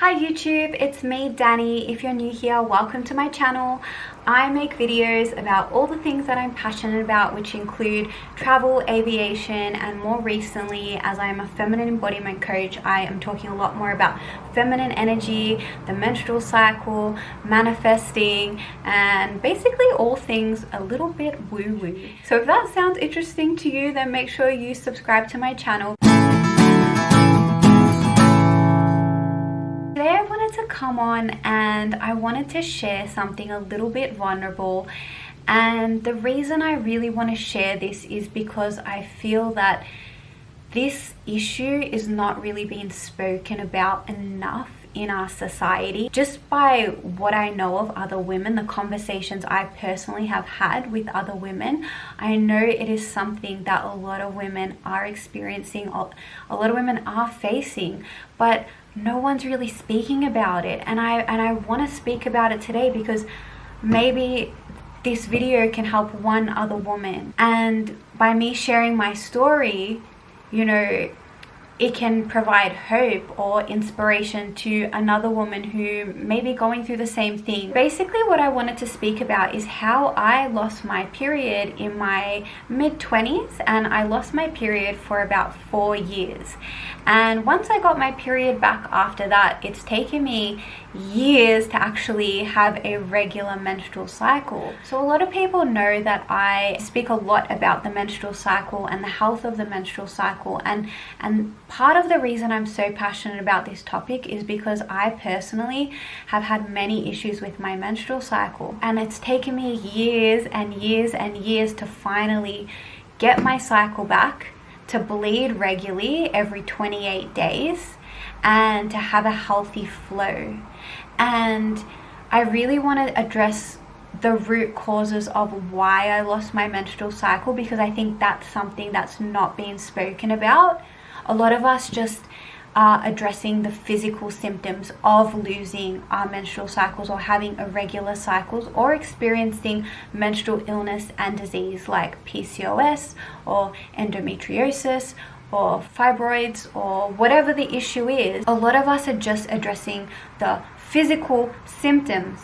Hi YouTube, it's me Danny. If you're new here, welcome to my channel. I make videos about all the things that I'm passionate about, which include travel, aviation, and more recently, as I'm a feminine embodiment coach, I am talking a lot more about feminine energy, the menstrual cycle, manifesting, and basically all things a little bit woo-woo. So if that sounds interesting to you, then make sure you subscribe to my channel. Today I wanted to come on and I wanted to share something a little bit vulnerable, and the reason I really want to share this is because I feel that this issue is not really being spoken about enough in our society. Just by what I know of other women, the conversations I personally have had with other women, I know it is something that a lot of women are experiencing, a lot of women are facing, but no one's really speaking about it. And I want to speak about it today because maybe this video can help one other woman, and by me sharing my story, you know, it can provide hope or inspiration to another woman who may be going through the same thing. Basically, what I wanted to speak about is how I lost my period in my mid-20s, and I lost my period for about 4 years. And once I got my period back after that, it's taken me years to actually have a regular menstrual cycle. So a lot of people know that I speak a lot about the menstrual cycle and the health of the menstrual cycle, and part of the reason I'm so passionate about this topic is because I personally have had many issues with my menstrual cycle, and it's taken me years and years and years to finally get my cycle back, to bleed regularly every 28 days, and to have a healthy flow. And I really want to address the root causes of why I lost my menstrual cycle, because I think that's something that's not being spoken about. A lot of us just are addressing the physical symptoms of losing our menstrual cycles or having irregular cycles or experiencing menstrual illness and disease like PCOS or endometriosis or fibroids or whatever the issue is. A lot of us are just addressing the physical symptoms,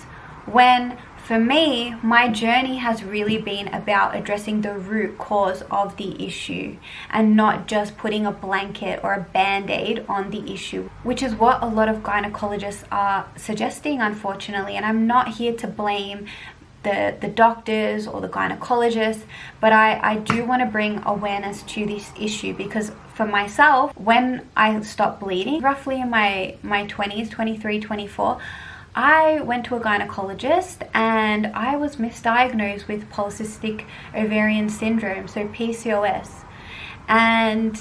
when for me, my journey has really been about addressing the root cause of the issue and not just putting a blanket or a band-aid on the issue, which is what a lot of gynecologists are suggesting, unfortunately. And I'm not here to blame the doctors or the gynecologists, but I do want to bring awareness to this issue, because for myself, when I stopped bleeding, roughly in my 20s, 23, 24, I went to a gynecologist and I was misdiagnosed with polycystic ovarian syndrome, so PCOS. And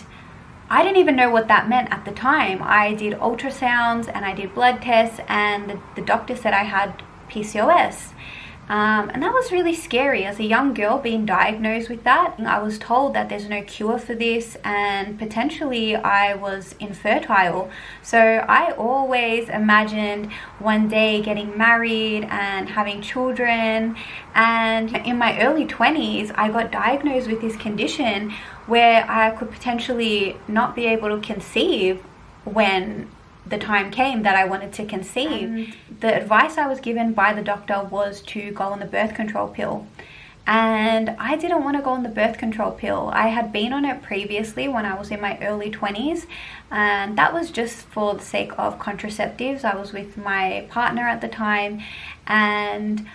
I didn't even know what that meant at the time. I did ultrasounds and I did blood tests, and the doctor said I had PCOS. And that was really scary as a young girl being diagnosed with that. I was told that there's no cure for this and potentially I was infertile. So I always imagined one day getting married and having children. And in my early 20s, I got diagnosed with this condition where I could potentially not be able to conceive when the time came that I wanted to conceive. And the advice I was given by the doctor was to go on the birth control pill, and I didn't want to go on the birth control pill. I had been on it previously when I was in my early 20s, and that was just for the sake of contraceptives. I was with my partner at the time and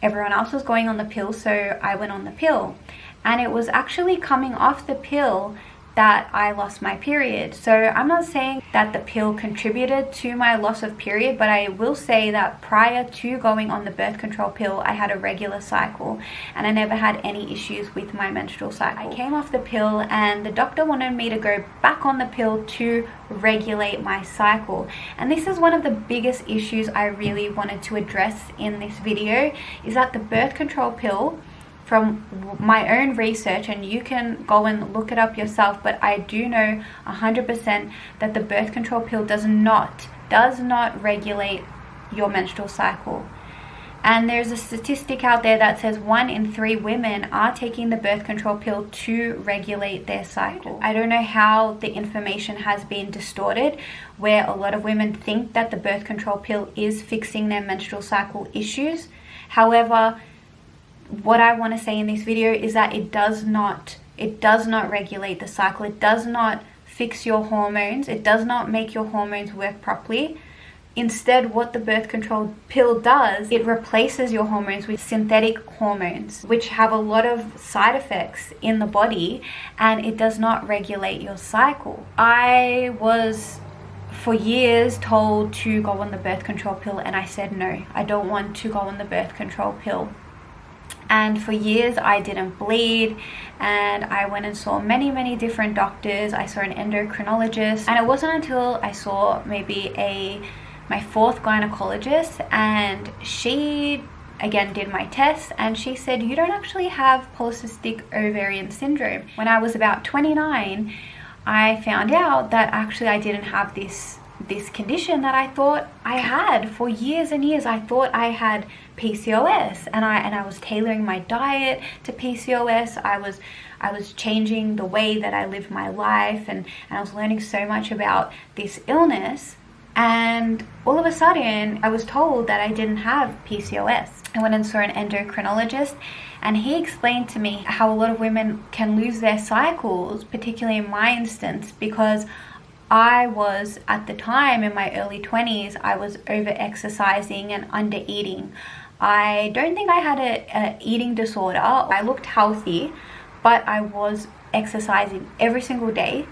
everyone else was going on the pill, so I went on the pill. And it was actually coming off the pill that I lost my period. So I'm not saying that the pill contributed to my loss of period, but I will say that prior to going on the birth control pill, I had a regular cycle and I never had any issues with my menstrual cycle. I came off the pill and the doctor wanted me to go back on the pill to regulate my cycle. And this is one of the biggest issues I really wanted to address in this video, is that the birth control pill, from my own research, and you can go and look it up yourself, but I do know 100% that the birth control pill does not regulate your menstrual cycle. And there's a statistic out there that says 1 in 3 women are taking the birth control pill to regulate their cycle. I don't know how the information has been distorted, where a lot of women think that the birth control pill is fixing their menstrual cycle issues. However, what I want to say in this video is that it does not regulate the cycle. It does not fix your hormones. It does not make your hormones work properly. Instead, what the birth control pill does, it replaces your hormones with synthetic hormones, which have a lot of side effects in the body, and it does not regulate your cycle. I was for years told to go on the birth control pill, and I said no, I don't want to go on the birth control pill. And for years I didn't bleed, and I went and saw many different doctors. I saw an endocrinologist, and it wasn't until I saw maybe my 4th gynecologist, and she again did my tests, and she said, you don't actually have polycystic ovarian syndrome. When I was about 29, I found out that actually I didn't have this condition that I thought I had for years and years. I thought I had PCOS, and I was tailoring my diet to PCOS. I was changing the way that I lived my life, and I was learning so much about this illness. And all of a sudden, I was told that I didn't have PCOS. I went and saw an endocrinologist, and he explained to me how a lot of women can lose their cycles, particularly in my instance, because I was, at the time in my early 20s, I was over-exercising and under-eating. I don't think I had an eating disorder. I looked healthy, but I was exercising every single day,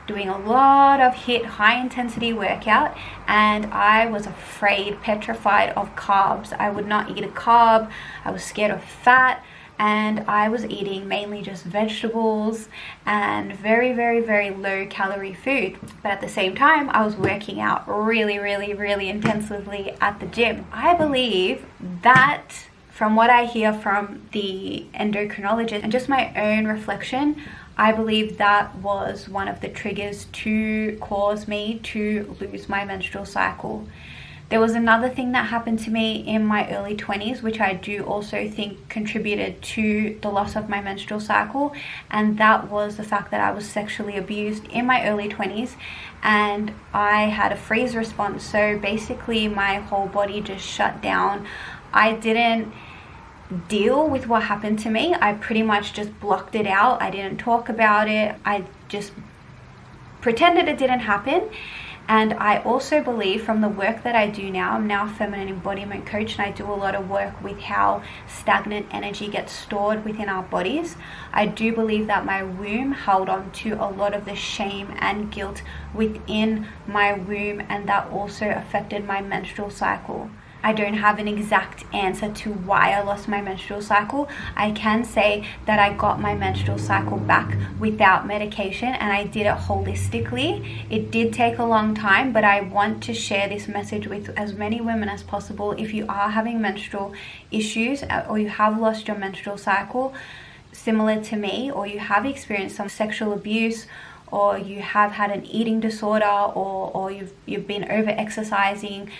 doing a lot of HIIT, high intensity workout, and I was afraid, petrified of carbs. I would not eat a carb. I was scared of fat, and I was eating mainly just vegetables and very low calorie food. But at the same time, I was working out really intensively at the gym. I believe that, from what I hear from the endocrinologist and just my own reflection, I believe that was one of the triggers to cause me to lose my menstrual cycle. There was another thing that happened to me in my early 20s, which I do also think contributed to the loss of my menstrual cycle, and that was the fact that I was sexually abused in my early 20s, and I had a freeze response. So basically my whole body just shut down. I didn't deal with what happened to me. I pretty much just blocked it out. I didn't talk about it. I just pretended it didn't happen. And I also believe, from the work that I do now, I'm now a feminine embodiment coach, and I do a lot of work with how stagnant energy gets stored within our bodies. I do believe that my womb held on to a lot of the shame and guilt within my womb, and that also affected my menstrual cycle. I don't have an exact answer to why I lost my menstrual cycle. I can say that I got my menstrual cycle back without medication, and I did it holistically. It did take a long time, but I want to share this message with as many women as possible. If you are having menstrual issues, or you have lost your menstrual cycle similar to me, or you have experienced some sexual abuse, or you have had an eating disorder, or you've been over exercising,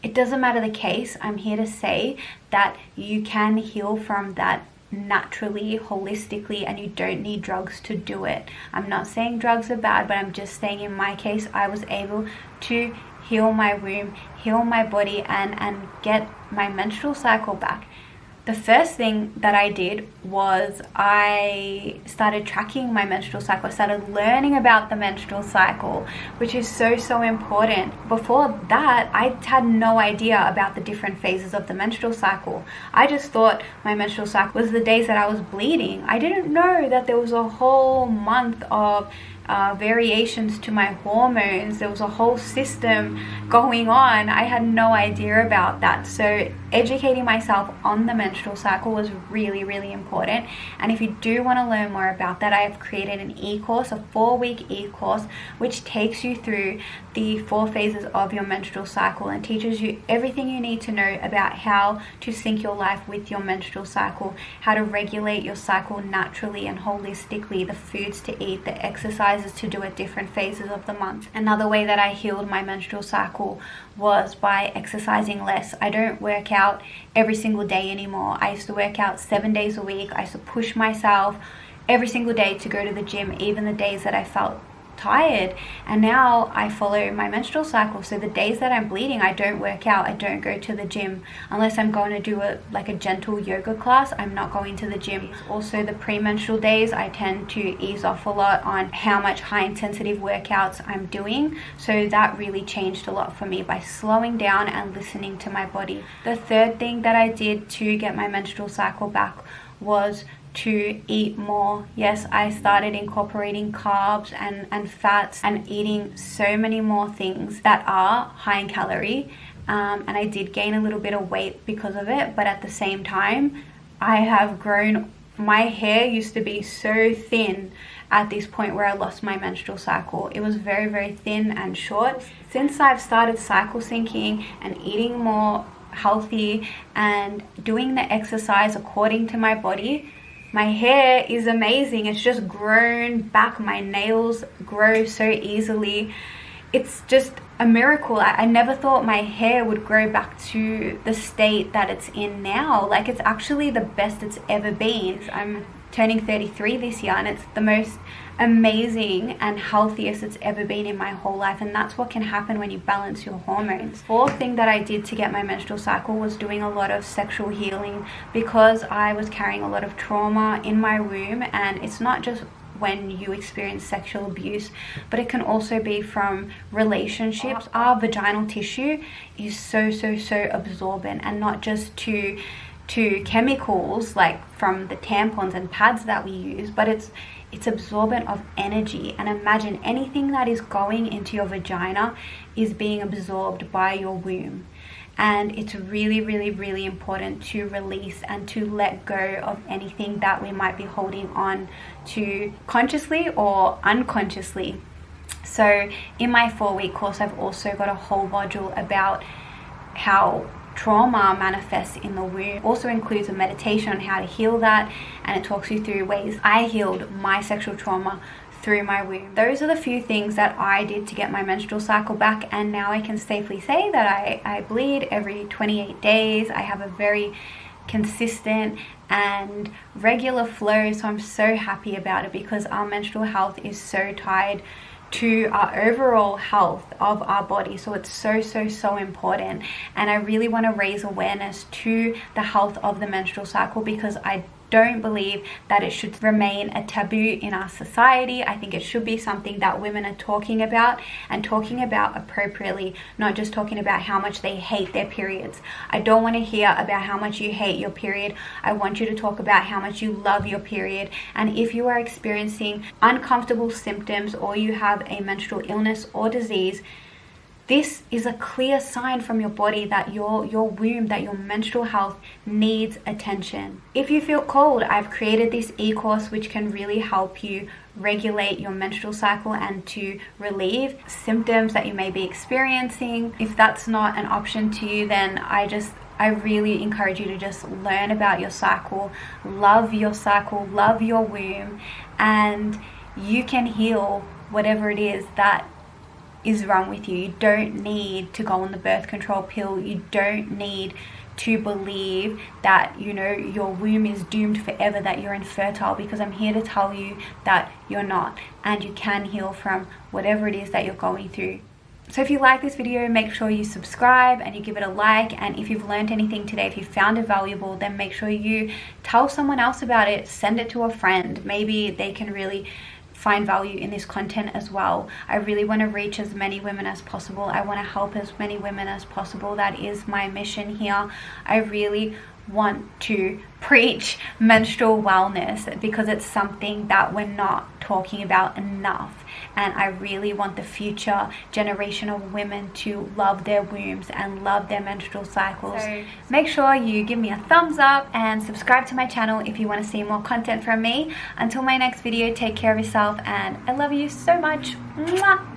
it doesn't matter the case. I'm here to say that you can heal from that naturally, holistically, and you don't need drugs to do it. I'm not saying drugs are bad, but I'm just saying in my case, I was able to heal my womb, heal my body, and get my menstrual cycle back. The first thing that I did was I started tracking my menstrual cycle. I started learning about the menstrual cycle, which is so important. Before that, I had no idea about the different phases of the menstrual cycle. I just thought my menstrual cycle was the days that I was bleeding. I didn't know that there was a whole month of variations to my hormones. There was a whole system going on. I had no idea about that. So educating myself on the menstrual cycle was really important. And if you do want to learn more about that, I have created an e-course, a 4-week e-course, which takes you through the 4 phases of your menstrual cycle and teaches you everything you need to know about how to sync your life with your menstrual cycle, how to regulate your cycle naturally and holistically, the foods to eat, the exercise exercises to do at different phases of the month. Another way that I healed my menstrual cycle was by exercising less. I don't work out every single day anymore. I used to work out 7 days a week. I used to push myself every single day to go to the gym, even the days that I felt tired. And now I follow my menstrual cycle, so the days that I'm bleeding, I don't work out, I don't go to the gym unless I'm going to do a gentle yoga class. I'm not going to the gym. Also, the premenstrual days, I tend to ease off a lot on how much high intensity workouts I'm doing, so that really changed a lot for me by slowing down and listening to my body. The third thing that I did to get my menstrual cycle back was to eat more. Yes, I started incorporating carbs and fats and eating so many more things that are high in calorie, and I did gain a little bit of weight because of it, but at the same time I have grown. My hair used to be so thin at this point where I lost my menstrual cycle. It was very, very thin and short. Since I've started cycle syncing and eating more healthy and doing the exercise according to my body, my hair is amazing. It's just grown back. My nails grow so easily. It's just a miracle. I never thought my hair would grow back to the state that it's in now. Like, it's actually the best it's ever been. I'm turning 33 this year, and it's the most amazing and healthiest it's ever been in my whole life. And that's what can happen when you balance your hormones. Fourth thing that I did to get my menstrual cycle was doing a lot of sexual healing, because I was carrying a lot of trauma in my womb. And it's not just when you experience sexual abuse, but it can also be from relationships. Our vaginal tissue is so absorbent, and not just to chemicals like from the tampons and pads that we use, but it's absorbent of energy. And imagine anything that is going into your vagina is being absorbed by your womb. And it's really important to release and to let go of anything that we might be holding on to consciously or unconsciously. So in my 4-week course, I've also got a whole module about how trauma manifests in the womb. Also includes a meditation on how to heal that, and it talks you through ways I healed my sexual trauma through my womb. Those are the few things that I did to get my menstrual cycle back, and now I can safely say that I bleed every 28 days. I have a very consistent and regular flow, so I'm so happy about it, because our menstrual health is so tied to our overall health of our body. So it's so important, and I really want to raise awareness to the health of the menstrual cycle, because I don't believe that it should remain a taboo in our society. I think it should be something that women are talking about, and talking about appropriately, not just talking about how much they hate their periods. I don't want to hear about how much you hate your period. I want you to talk about how much you love your period. And if you are experiencing uncomfortable symptoms, or you have a menstrual illness or disease, this is a clear sign from your body that your womb, that your menstrual health needs attention. If you feel cold, I've created this e-course which can really help you regulate your menstrual cycle and to relieve symptoms that you may be experiencing. If that's not an option to you, then I really encourage you to just learn about your cycle, love your womb, and you can heal whatever it is that is wrong with you. You don't need to go on the birth control pill. You don't need to believe that, you know, your womb is doomed forever, that you're infertile, because I'm here to tell you that you're not, and you can heal from whatever it is that you're going through. So if you like this video, make sure you subscribe and you give it a like. And if you've learned anything today, if you found it valuable, then make sure you tell someone else about it. Send it to a friend. Maybe they can really find value in this content as well. I really want to reach as many women as possible. I want to help as many women as possible. That is my mission here. I really want to preach menstrual wellness, because it's something that we're not talking about enough, and I really want the future generation of women to love their wombs and love their menstrual cycles. So make sure you give me a thumbs up and subscribe to my channel if you want to see more content from me. Until my next video, take care of yourself, and I love you so much. Mwah!